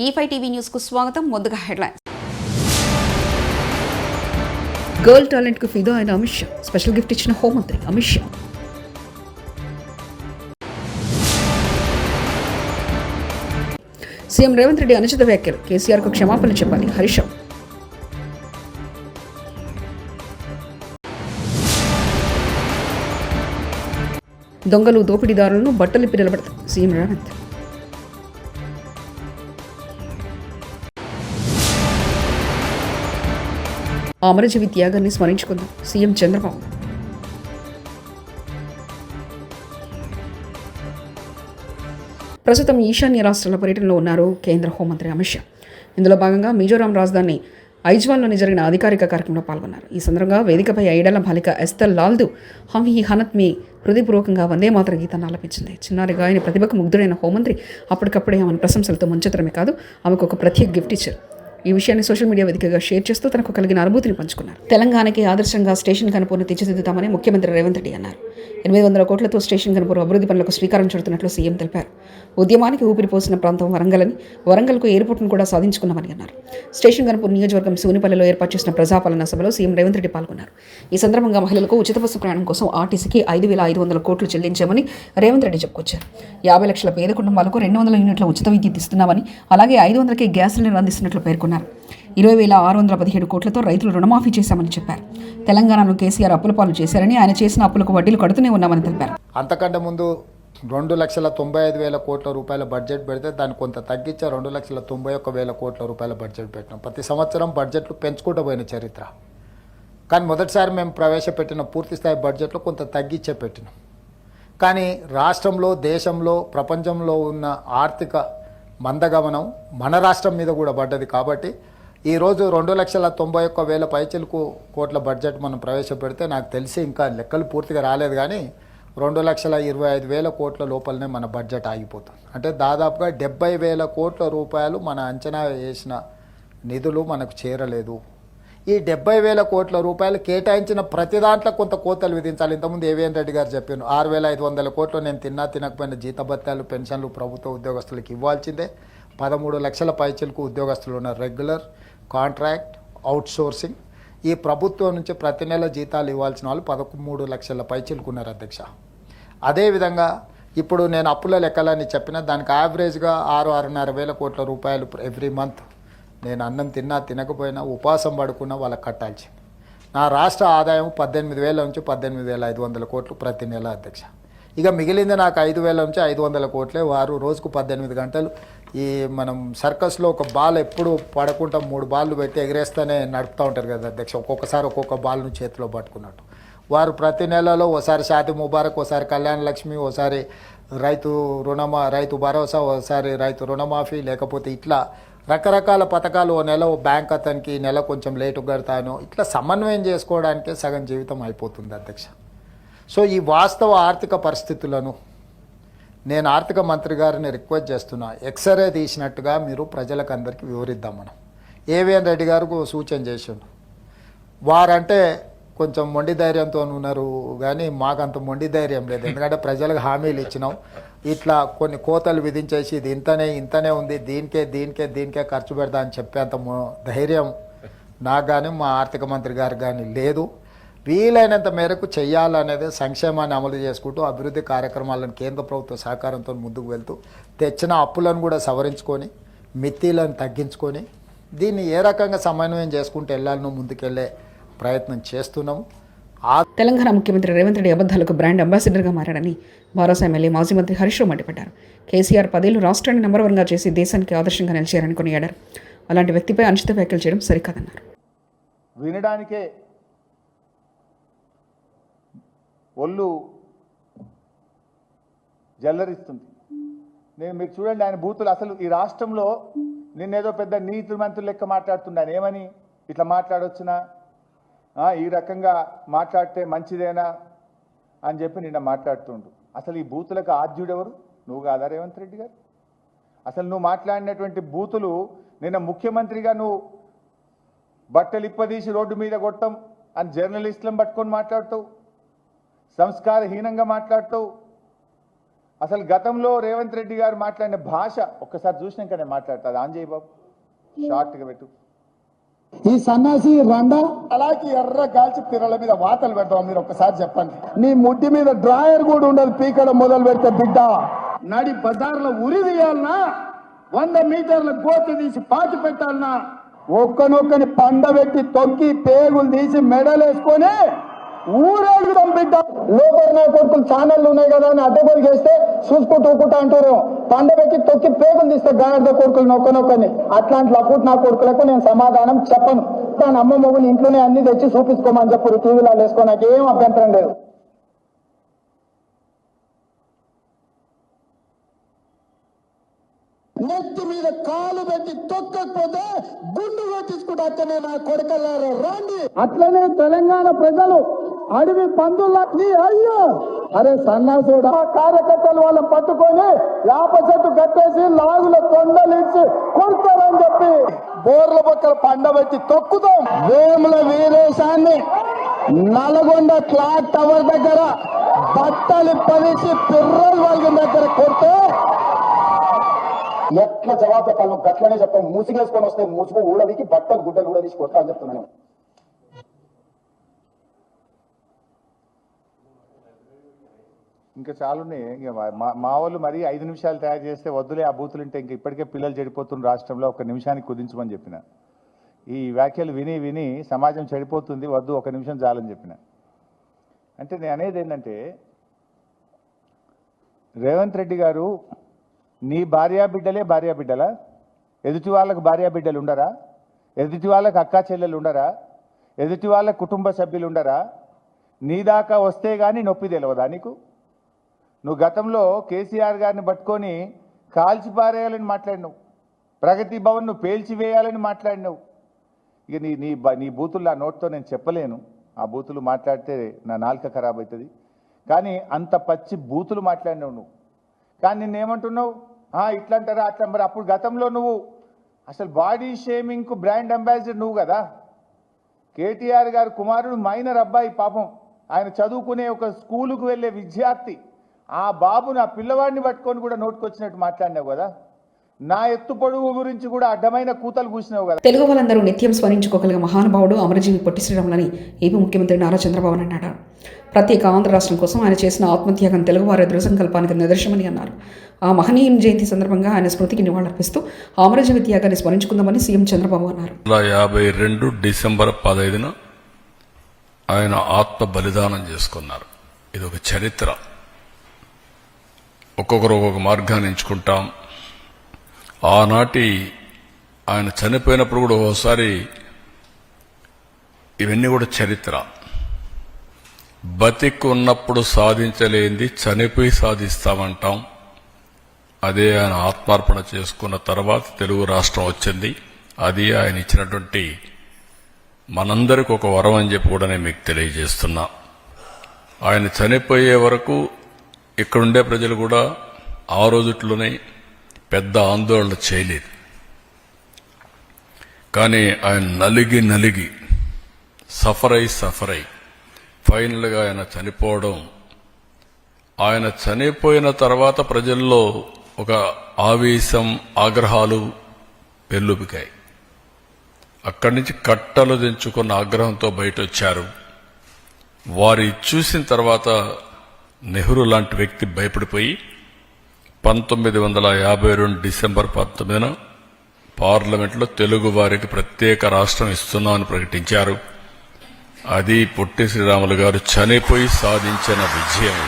E5 TV news కు స్వాగతం. ముందుగా హెడ్లైన్స్. గర్ల్ టాలెంట్ కు ఫిదా అయిన అమిత్ షా స్పెషల్ గిఫ్ట్ ఇచ్చిన హోంమంత్రి అమిత్ షా. సీఎం రేవంత్ రెడ్డి అనుచిత వ్యాఖ్యలు, కేసీఆర్ కు క్షమాపణ చెప్పాలి హరీష్ రావు. దొంగలు దోపిడీదారులను బట్టలిప్పి నిలబడతారు సీఎం రేవంత్. అమరజీవి త్యాగాన్ని స్మరించుకుందాం సీఎం చంద్రబాబు. ప్రస్తుతం ఈశాన్య రాష్ట్రాల పర్యటనలో ఉన్నారు కేంద్ర హోంమంత్రి అమిత్ షా. ఇందులో భాగంగా మిజోరాం రాజధాని ఐజ్వాల్లోని జరిగిన అధికారిక కార్యక్రమంలో పాల్గొన్నారు. ఈ సందర్భంగా వేదికపై ఐడల బాలిక ఎస్తల్ లాల్దు హమ్ హీ హనత్ మీ హృదయపూర్వకంగా వందే మాతర గీతాన్ని ఆలపించింది. చిన్నారి గాయని ప్రతిభకు ముగ్ధుడైన హోంమంత్రి అప్పటికప్పుడే ఆమెను ప్రశంసలతో ముంచెత్తడమే కాదు, ఆమెకు ఒక ప్రత్యేక గిఫ్ట్ ఇచ్చారు. ఈ విషయాన్ని సోషల్ మీడియా వేదికగా షేర్ చేస్తూ తనకు కలిగిన అనుభూతిని పంచుకున్నారు. తెలంగాణకి ఆదర్శంగా స్టేషన్ కనుపూర్ను తీర్చిదిద్దుతామని ముఖ్యమంత్రి రేవంత్ రెడ్డి అన్నారు. 800 కోట్లతో స్టేషన్ కనుపూర్ అభివృద్ధి పనులకు శ్రీకారం చుడుతున్నట్లు సీఎం తెలిపారు. ఉద్యమానికి ఊపిరిపోసిన ప్రాంతం వరంగల్ అని, వరంగల్కు ఎయిర్పోర్ట్ను కూడా సాధించుకున్నామని అన్నారు. స్టేషన్ కనుపూర్ నియోజకవర్గం సూనిపల్లిలో ఏర్పాటు చేసిన ప్రజాపాలన సభలో సీఎం రేవంత్ రెడ్డి పాల్గొన్నారు. ఈ సందర్భంగా మహిళలకు ఉచిత బస్సు ప్రయాణం కోసం ఆర్టీసీకి 5,500 కోట్లు చెల్లించామని రేవంత్ రెడ్డి చెప్పుకొచ్చారు. 50 లక్షల పేద కుటుంబాలకు 200 యూనిట్ల ఉచిత విద్యుత్ ఇస్తున్నామని, అలాగే 500కే గ్యాస్ సిలిండర్ అందిస్తున్నట్లు పేర్కొన్నారు. 20,617 కోట్లతో రైతులు రుణమాఫీ చేశామని చెప్పారు. తెలంగాణను కేసీఆర్ అప్పుల పాలు చేశారని, ఆయన చేసిన అప్పులకు వడ్డీలు కడుతూనే ఉన్నామని తెలిపారు. అంతకంటే ముందు 2,95,000 కోట్ల రూపాయల బడ్జెట్ పెడితే దాన్ని కొంత తగ్గించి 2,91,000 కోట్ల రూపాయల బడ్జెట్ పెట్టినాం. ప్రతి సంవత్సరం బడ్జెట్లు పెంచుకుంటూ పోయిన చరిత్ర. కానీ మొదటిసారి మేము ప్రవేశపెట్టిన పూర్తిస్థాయి బడ్జెట్లో కొంత తగ్గించే పెట్టినాం. కానీ రాష్ట్రంలో, దేశంలో, ప్రపంచంలో ఉన్న ఆర్థిక మందగమనం మన రాష్ట్రం మీద కూడా పడ్డది. కాబట్టి ఈరోజు 2,91,000 పైచిలకు కోట్ల బడ్జెట్ మనం ప్రవేశపెడితే నాకు తెలిసి ఇంకా లెక్కలు పూర్తిగా రాలేదు, కానీ 2,25,000 కోట్ల లోపలనే మన బడ్జెట్ ఆగిపోతుంది. అంటే దాదాపుగా 70,000 కోట్ల రూపాయలు మన అంచనా వేసిన నిధులు మనకు చేరలేదు. ఈ 70,000 కోట్ల రూపాయలు కేటాయించిన ప్రతి దాంట్లో కొంత కోతలు విధించాలి. ఇంతకుముందు ఏవిఎన్ రెడ్డి గారు చెప్పాను, 6,500 కోట్లు నేను తినకపోయిన జీతభత్యాలు, పెన్షన్లు ప్రభుత్వ ఉద్యోగస్తులకు ఇవ్వాల్సిందే. 13 లక్షల పైచిలకు ఉద్యోగస్తులు ఉన్నారు, రెగ్యులర్, కాంట్రాక్ట్, అవుట్సోర్సింగ్. ఈ ప్రభుత్వం నుంచి ప్రతి నెల జీతాలు ఇవ్వాల్సిన వాళ్ళు 13 లక్షల పైచిలకు ఉన్నారు అధ్యక్ష. అదేవిధంగా ఇప్పుడు నేను అప్పుల లెక్కలని చెప్పిన దానికి యావరేజ్గా 6,500 కోట్ల రూపాయలు ఎవ్రీ మంత్ నేను అన్నం తినకపోయినా, ఉపవాసం పడుకున్నా వాళ్ళకి కట్టాల్సింది. నా రాష్ట్ర ఆదాయం 18,000 నుంచి 18,500 కోట్లు ప్రతి నెల అధ్యక్ష. ఇక మిగిలింది నాకు 5,000 నుంచి 500 కోట్లే. వారు రోజుకు 18 గంటలు ఈ మనం సర్కస్లో ఒక బాల్ ఎప్పుడు పడకుండా 3 బాళ్ళు పెట్టి ఎగరేస్తూనే నడుపుతూ ఉంటారు కదా అధ్యక్ష, ఒక్కొక్కసారి ఒక్కొక్క బాల్ను చేతిలో పట్టుకున్నట్టు. వారు ప్రతి నెలలో ఓసారి షాది ముబారక్, ఓసారి కళ్యాణ లక్ష్మి, ఓసారి రైతు భరోసా, ఓసారి రైతు రుణమాఫీ, లేకపోతే ఇట్లా రకరకాల పథకాలు. ఓ నెల ఓ బ్యాంక్ అతనికి నెల కొంచెం లేటు కడతాను, ఇట్లా సమన్వయం చేసుకోవడానికే సగం జీవితం అయిపోతుంది అధ్యక్ష. సో ఈ వాస్తవ ఆర్థిక పరిస్థితులను నేను ఆర్థిక మంత్రి గారిని రిక్వెస్ట్ చేస్తున్నా, ఎక్స్రే తీసినట్టుగా మీరు ప్రజలకు అందరికీ వివరిద్దాం. మనం ఏవిఎన్ రెడ్డి గారికి సూచన చేసిండు, వారంటే కొంచెం మొండి ధైర్యంతో ఉన్నారు, కానీ మాకంత మొండి ధైర్యం లేదు. ఎందుకంటే ప్రజలకు హామీలు ఇచ్చినాం, ఇట్లా కొన్ని కోతలు విధించేసి ఇది ఇంతనే ఉంది, దీనికే ఖర్చు పెడతా అని చెప్పేంత ధైర్యం నాకు కానీ మా ఆర్థిక మంత్రి గారికి కానీ లేదు. వీలైనంత మేరకు చేయాలనేది సంక్షేమాన్ని అమలు చేసుకుంటూ అభివృద్ధి కార్యక్రమాలను కేంద్ర ప్రభుత్వ సహకారంతో ముందుకు వెళ్తూ తెచ్చిన అప్పులను కూడా సవరించుకొని, మిత్తిలను తగ్గించుకొని, దీన్ని ఏ రకంగా సమన్వయం చేసుకుంటూ వెళ్ళాలనో ముందుకెళ్లే ప్రయత్నం చేస్తున్నాము. తెలంగాణ ముఖ్యమంత్రి రేవంత్ రెడ్డి అబద్ధాలకు బ్రాండ్ అంబాసిడర్గా మారాడని వారాస ఎమ్మెల్యే మాజీ మంత్రి హరీష్ రావు మండిపడ్డారు. కేసీఆర్ 10 ఏళ్లు రాష్ట్రాన్ని నంబర్ 1గా చేసి దేశానికి ఆదర్శంగా నిలిచారని కొనియాడారు. అలాంటి వ్యక్తిపై అనుచిత వ్యాఖ్యలు చేయడం సరికాదన్నారు. వినడానికే ఒళ్ళు జల్లరిస్తుంది. మీరు చూడండి, ఆయన బూతులు అసలు ఈ రాష్ట్రంలో నిన్నేదో పెద్ద నీతి మంత్రులు లెక్క మాట్లాడుతున్నాను. ఏమని ఇట్లా మాట్లాడొచ్చునా, ఈ రకంగా మాట్లాడితే మంచిదేనా అని చెప్పి నిన్న మాట్లాడుతుండు. అసలు ఈ బూతులకు ఆద్యుడెవరు? నువ్వు కాదా రేవంత్ రెడ్డి గారు? అసలు నువ్వు మాట్లాడినటువంటి బూతులు నిన్న ముఖ్యమంత్రిగా నువ్వు బట్టలు ఇప్పదీసి రోడ్డు మీద కొట్టం అని జర్నలిస్టులను పట్టుకొని మాట్లాడుతావు, సంస్కారహీనంగా మాట్లాడుతావు, అసలు గతంలో రేవంత్ రెడ్డి గారు మాట్లాడిన భాష ఒక్కసారి చూసినాక నేను మాట్లాడతా. అది ఆంజయ్ బాబు షార్ట్గా పెట్టు. ఈ సన్నాసి రండా అలాగే ఎర్ర గాల్చి పిర్రల మీద వాతలు పెడతాం. మీరు ఒక్కసారి చెప్పండి. నీ ముడ్డి మీద డ్రాయర్ కూడా ఉండదు. పీకడం మొదలు పెడితే బిడ్డ నడి బజార్లో ఉరి తీయాలన్నా, 100 మీటర్ల గోతి తీసి పాతి పెట్టాలన్నా, ఒక్కనొక్కని పండబెట్టి తొక్కి పేగులు తీసి మెడలేసుకొని ఊరేగుదాం బిడ్డ. లోపల నా కొడుకులు ఛానళ్ళు ఉన్నాయి కదా అని అడ్డగోలు చేస్తే చూసుకుంటూ ఊకుంటా అంటారు. పండబెట్టి తొక్కి పేగులు తీస్తే గాడిద కొడుకులు నొక్కనొక్కని. అట్లాంటి లపుట్ నా కొడుకులకు నేను సమాధానం చెప్పను. దాని అమ్మ మొగులు ఇంట్లోనే అన్ని తెచ్చి చూపించుకోమని చెప్పారు. టీవీలో వేసుకో, నాకేం అభ్యంతరం లేదు. నెత్తి మీద కాలు పెట్టి తొక్కకపోతే గుండు కొట్టించుకుంటే అట్లనే నా కొడుకల్లారా రండి. అట్లనే తెలంగాణ ప్రజలు అడవి పందుల్లా నీ అయ్యో అరే సన్నాసుడు కార్యకర్తలు వాళ్ళని పట్టుకొని యాప చెట్టు కట్టేసి లాగుల కొండలిచ్చి కొడతారని చెప్పి బోర్ల పక్కన పండబెట్టి తొక్కుతాం. వేముల వీరేశాన్ని నల్గొండ క్లాక్ టవర్ దగ్గర బట్టలు పరిచి పిర్రలు వాళ్ళ దగ్గర కొడితే ఎట్లా జవాబు చెప్పాలి? గట్లనే చెప్తాం. మూసిగేసుకొని వస్తే మూసుకు ఊడవికి బట్టలు గుడ్డలు కూడా తీసి కొట్టాలని చెప్తున్నాను. ఇంకా చాలున్నాయి. ఇంకా మా వాళ్ళు మరి 5 నిమిషాలు తయారు చేస్తే వద్దులే ఆ బూతులు ఉంటే ఇంక ఇప్పటికే పిల్లలు చెడిపోతున్న రాష్ట్రంలో 1 నిమిషానికి కుదించమని చెప్పిన. ఈ వ్యాఖ్యలు విని విని సమాజం చెడిపోతుంది, వద్దు 1 నిమిషం చాలని చెప్పిన. అంటే నేను అనేది ఏంటంటే, రేవంత్ రెడ్డి గారు నీ భార్యాబిడ్డలే భార్యాబిడ్డలా? ఎదుటి వాళ్ళకు భార్యాబిడ్డలు ఉండరా? ఎదుటి వాళ్ళకు అక్కా చెల్లెలు ఉండరా? ఎదుటి వాళ్ళ కుటుంబ సభ్యులు ఉండరా? నీ దాకా వస్తే కానీ నొప్పి తెలియదా నీకు? నువ్వు గతంలో కేసీఆర్ గారిని పట్టుకొని కాల్చిపారేయాలని మాట్లాడినావు. ప్రగతి భవన్ నువ్వు పేల్చివేయాలని మాట్లాడినావు. ఇక నీ బూతులు ఆ నోట్తో నేను చెప్పలేను. ఆ బూతులు మాట్లాడితే నా నాలుక ఖరాబ్ అవుతుంది. కానీ అంత పచ్చి బూతులు మాట్లాడినావు నువ్వు. కానీ నిన్నేమంటున్నావు? ఇట్లా అంటారా అట్లా. మరి అప్పుడు గతంలో నువ్వు అసలు బాడీ షేమింగ్కు బ్రాండ్ అంబాసిడర్ నువ్వు కదా. కేటీఆర్ గారు కుమారుడు మైనర్ అబ్బాయి, పాపం ఆయన చదువుకునే ఒక స్కూలుకు వెళ్ళే విద్యార్థి. ఆ బాబుని ఆ పిల్లవాడిని పట్టుకొని కూడా నోటుకొచ్చినట్టు మాట్లాడినావు కదా. నా ఎత్తు పొడుగు గురించి కూడా అడ్డమైన కూతలు కూసినావు కదా. తెలుగు వాళ్ళందరూ నిత్యం స్మరించుకోగలిగే మహానుభావుడు అమరజీవి పొట్టి శ్రీరాములని ఏపీ ముఖ్యమంత్రి నారా చంద్రబాబు అన్నాడు. ప్రత్యేక ఆంధ్ర రాష్ట్రం కోసం ఆయన చేసిన ఆత్మత్యాగం తెలుగువారి దృఢ సంకల్పానికి నిదర్శనమని అన్నారు. ఆ మహనీయుని జయంతి సందర్భంగా ఆయన స్మృతికి నివాళులర్పిస్తూ అమరజీవి త్యాగాన్ని స్మరించుకుందామని సీఎం చంద్రబాబు అన్నారు. 52 డిసెంబర్ 15 ఆయన ఆత్మ బలిదానం చేసుకున్నారు. ఇది ఒక చరిత్ర. ఒక్కొక్కరు ఒక్కొక్క మార్గాన్ని ఎంచుకుంటాం. ఆనాటి ఆయన చనిపోయినప్పుడు కూడా ఒకసారి ఇవన్నీ కూడా చరిత్ర. బతికి ఉన్నప్పుడు సాధించలేంది చనిపోయి సాధిస్తామంటాం. అదే ఆయన ఆత్మార్పణ చేసుకున్న తర్వాత తెలుగు రాష్ట్రం వచ్చింది. అది ఆయన ఇచ్చినటువంటి మనందరికి ఒక వరం అని చెప్పి కూడా నేను మీకు తెలియజేస్తున్నా. ఆయన చనిపోయే వరకు ఇక్కడుండే ప్రజలు కూడా ఆ రోజుట్లోనే పెద్ద ఆందోళన చేయలేదు. కానీ ఆయన నలిగి సఫర్ అయి ఫైనల్గా ఆయన చనిపోవడం, ఆయన చనిపోయిన తర్వాత ప్రజల్లో ఒక ఆవేశం, ఆగ్రహాలు పెల్లుబికాయి. అక్కడి నుంచి కట్టలు దించుకున్న ఆగ్రహంతో బయట వచ్చారు. వారి చూసిన తర్వాత నెహ్రూ లాంటి వ్యక్తి భయపడిపోయి 1952 డిసెంబర్ 19 పార్లమెంట్లో తెలుగు వారికి ప్రత్యేక రాష్ట్రం ఇస్తున్నామని ప్రకటించారు. అది పొట్టి శ్రీరాములు గారు చనిపోయి సాధించిన విజయం.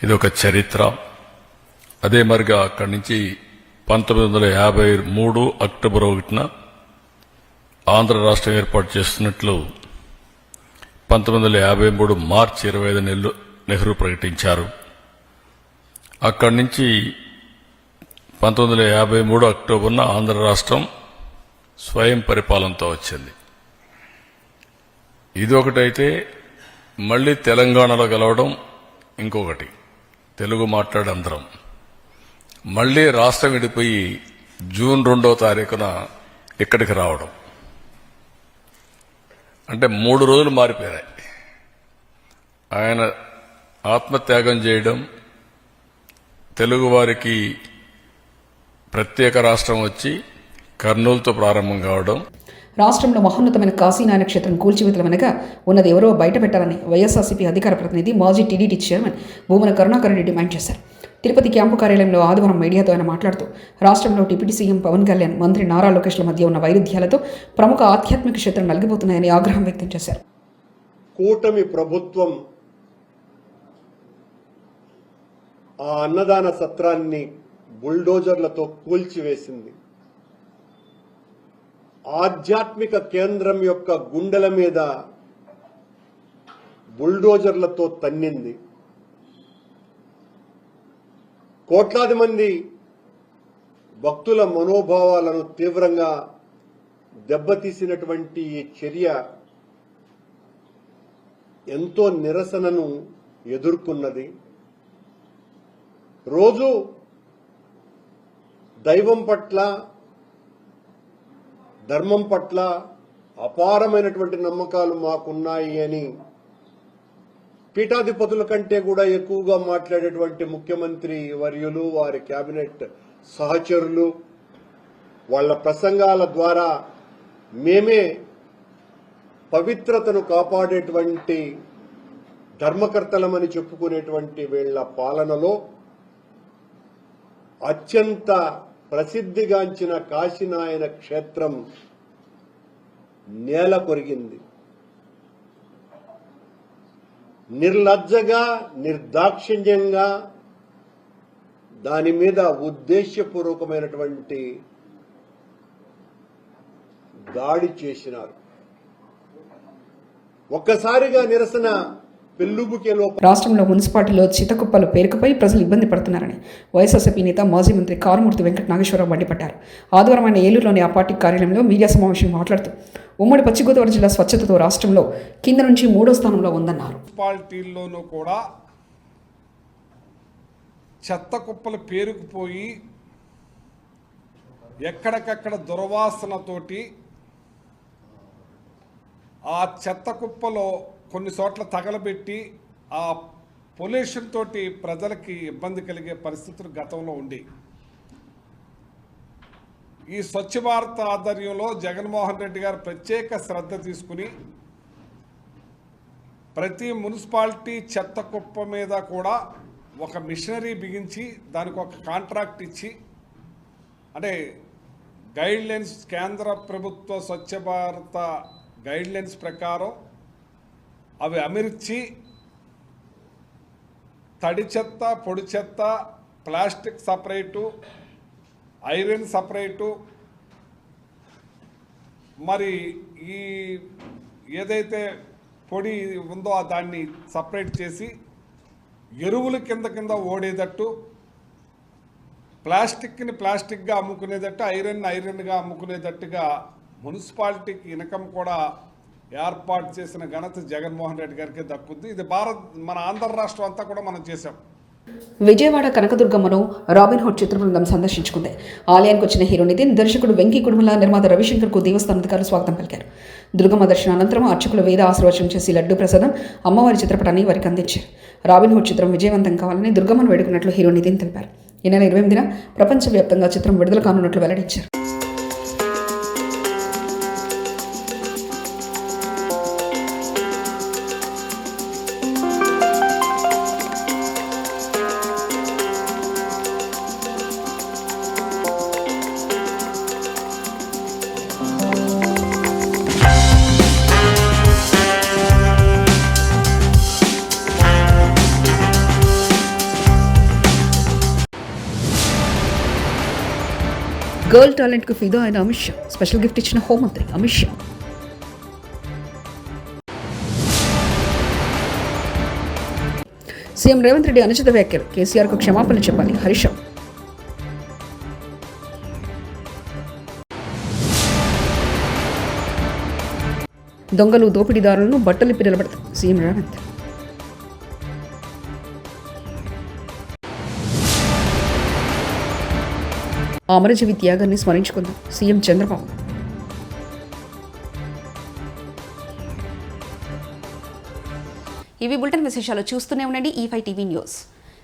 ఇది ఒక చరిత్ర. అదే మరిగా అక్కడి నుంచి 1953 అక్టోబర్ 1 ఆంధ్ర రాష్ట్రం ఏర్పాటు చేస్తున్నట్లు 1953 మార్చి 25 నెహ్రూ ప్రకటించారు. అక్కడి నుంచి 1953 అక్టోబర్న ఆంధ్ర రాష్ట్రం స్వయం పరిపాలనతో వచ్చింది. ఇది ఒకటైతే మళ్లీ తెలంగాణలో కలవడం ఇంకొకటి. తెలుగు మాట్లాడే అందరం మళ్లీ రాష్ట్రం విడిపోయి జూన్ 2వ తారీఖున ఇక్కడికి రావడం. అంటే 3 రోజులు మారిపోయాయి. ఆయన ఆత్మత్యాగం చేయడం, తెలుగువారికి ప్రత్యేక రాష్ట్రం వచ్చి కర్నూలుతో ప్రారంభం కావడం, రాష్ట్రంలో మహోన్నతమైన కాశీనారాయణ క్షేత్రం కూల్చివేతల వెనక ఉన్నది ఎవరో బయటపెట్టాలని వైఎస్ఆర్సీపీ అధికార ప్రతినిధి మాజీ TDT chairman Bhumana Karunakar Reddy demand చేశారు. తిరుపతి క్యాంపు కార్యాలయంలో ఆదివారం మీడియాతో ఆయన మాట్లాడుతూ రాష్ట్రంలో డిప్యూటీ సీఎం పవన్ కళ్యాణ్, మంత్రి నారా లోకేష్ల మధ్య ఉన్న వైరుధ్యాలతో ప్రముఖ ఆధ్యాత్మిక క్షేత్రం నలిగిపోతున్నాయని ఆగ్రహం వ్యక్తం చేశారు. కూటమి ప్రభుత్వం ఆ అన్నదాన సత్రాన్ని బుల్డోజర్లతో కూల్చివేసింది. ఆధ్యాత్మిక కేంద్రం యొక్క గుండెల మీద బుల్డోజర్లతో తన్నింది. కోట్లాది మంది భక్తుల మనోభావాలను తీవ్రంగా దెబ్బతీసినటువంటి ఈ చర్య ఎంతో నిరసనను ఎదుర్కొన్నది. రోజు దైవం పట్ల, ధర్మం పట్ల అపారమైనటువంటి నమ్మకాలు మాకున్నాయి అని పీఠాధిపతుల కంటే కూడా ఎక్కువగా మాట్లాడేటువంటి ముఖ్యమంత్రి వర్యులు, వారి కేబినెట్ సహచరులు వాళ్ళ ప్రసంగాల ద్వారా మేమే పవిత్రతను కాపాడేటువంటి ధర్మకర్తలమని చెప్పుకునేటువంటి వీళ్ల పాలనలో అత్యంత ప్రసిద్ధిగాంచిన కాశీనాయన క్షేత్రం నేల కొరిగింది. నిర్లజ్జగా, నిర్దాక్షిణ్యంగా దాని మీద ఉద్దేశ్యపూర్వకమైనటువంటి దాడి చేసినారు. ఒక్కసారిగా నిరసన పెల్లుబుకేలో రాష్ట్రంలో మున్సిపాలిటీలో చితకుప్పలు పేరుకుపై ప్రజలు ఇబ్బంది పడుతున్నారని వైఎస్ఆర్సీపీ నేత మాజీ మంత్రి కారుమూర్తి వెంకట నాగేశ్వరరావు మండిపడ్డారు. ఆదివారం ఆయన ఏలూరులోని ఆ పార్టీ కార్యాలయంలో మీడియా సమావేశంలో మాట్లాడుతూ ఉమ్మడి పశ్చిమ గోదావరి జిల్లా స్వచ్ఛతతో రాష్ట్రంలో కింద నుంచి 3వ స్థానంలో ఉందన్నారు. మున్సిపాలిటీల్లోనూ కూడా చెత్త కుప్పలు పేరుకుపోయి ఎక్కడికక్కడ దుర్వాసనతోటి ఆ చెత్త కుప్పలో కొన్ని చోట్ల తగలబెట్టి ఆ పొల్యూషన్ తోటి ప్రజలకి ఇబ్బంది కలిగే పరిస్థితులు గతంలో ఉండి, ఈ స్వచ్ఛ భారత్ ఆధ్వర్యంలో జగన్మోహన్ రెడ్డి గారు ప్రత్యేక శ్రద్ధ తీసుకుని ప్రతి మున్సిపాలిటీ చెత్త కుప్ప మీద కూడా ఒక మిషనరీ బిగించి దానికి ఒక కాంట్రాక్ట్ ఇచ్చి, అంటే గైడ్లైన్స్, కేంద్ర ప్రభుత్వ స్వచ్ఛ భారత గైడ్లైన్స్ ప్రకారం అవి అమర్చి తడి చెత్త, పొడి చెత్త, ప్లాస్టిక్ సపరేటు, ఐరన్ సపరేటు, మరి ఈ ఏదైతే పొడి ఉందో దాన్ని సపరేట్ చేసి ఎరువులు కింద ఓడేటట్టు, ప్లాస్టిక్ని ప్లాస్టిక్గా అమ్ముకునేటట్టు, ఐరన్గా అమ్ముకునేటట్టుగా మున్సిపాలిటీకి ఇన్కమ్ కూడా ఏర్పాటు చేసిన ఘనత జగన్మోహన్ రెడ్డి గారికి దక్కుద్ది. ఇది మన ఆంధ్ర రాష్ట్రం అంతా కూడా మనం చేశాం. విజయవాడ కనకదుర్గమ్మను రాబిన్హుడ్ చిత్ర బృందం సందర్శించుకుంది. ఆలయానికి వచ్చిన హీరో నితిన్, దర్శకుడు వెంకీ కుడుమల, నిర్మాత రవిశంకర్కు దేవస్థాన అధికారులు స్వాగతం పలికారు. దుర్గమ్మ దర్శనం అనంతరం అర్చకులు వేద ఆశీర్వచనం చేసి లడ్డు ప్రసాదం, అమ్మవారి చిత్రపటాన్ని వారికి అందించారు. రాబిన్హుడ్ చిత్రం విజయవంతం కావాలని దుర్గమ్మను వేడుకున్నట్లు హీరో నితిన్ తెలిపారు. ఈ నెల 28న ప్రపంచవ్యాప్తంగా చిత్రం విడుదల కానున్నట్లు వెల్లడించారు. గర్ల్ టాలెంట్కు ఫిదా అయిన అమిత్ షా, స్పెషల్ గిఫ్ట్ ఇచ్చిన హోంమంత్రి అమిత్ షా. సీఎం రేవంత్ రెడ్డి అనుచిత వ్యాఖ్యలు, కేసీఆర్కు క్షమాపణ చెప్పాలి హరీష్ రావు. దొంగలు, దోపిడీదారులను బట్టలిప్పి నిలబడతారు సీఎం రేవంత్. అమరజీవి త్యాగాన్ని స్మరించుకుందాం సీఎం చంద్రబాబు. ఇవి బులెటిన్ విశేషాలు. చూస్తూనే ఉండండి E5 టీవీ న్యూస్.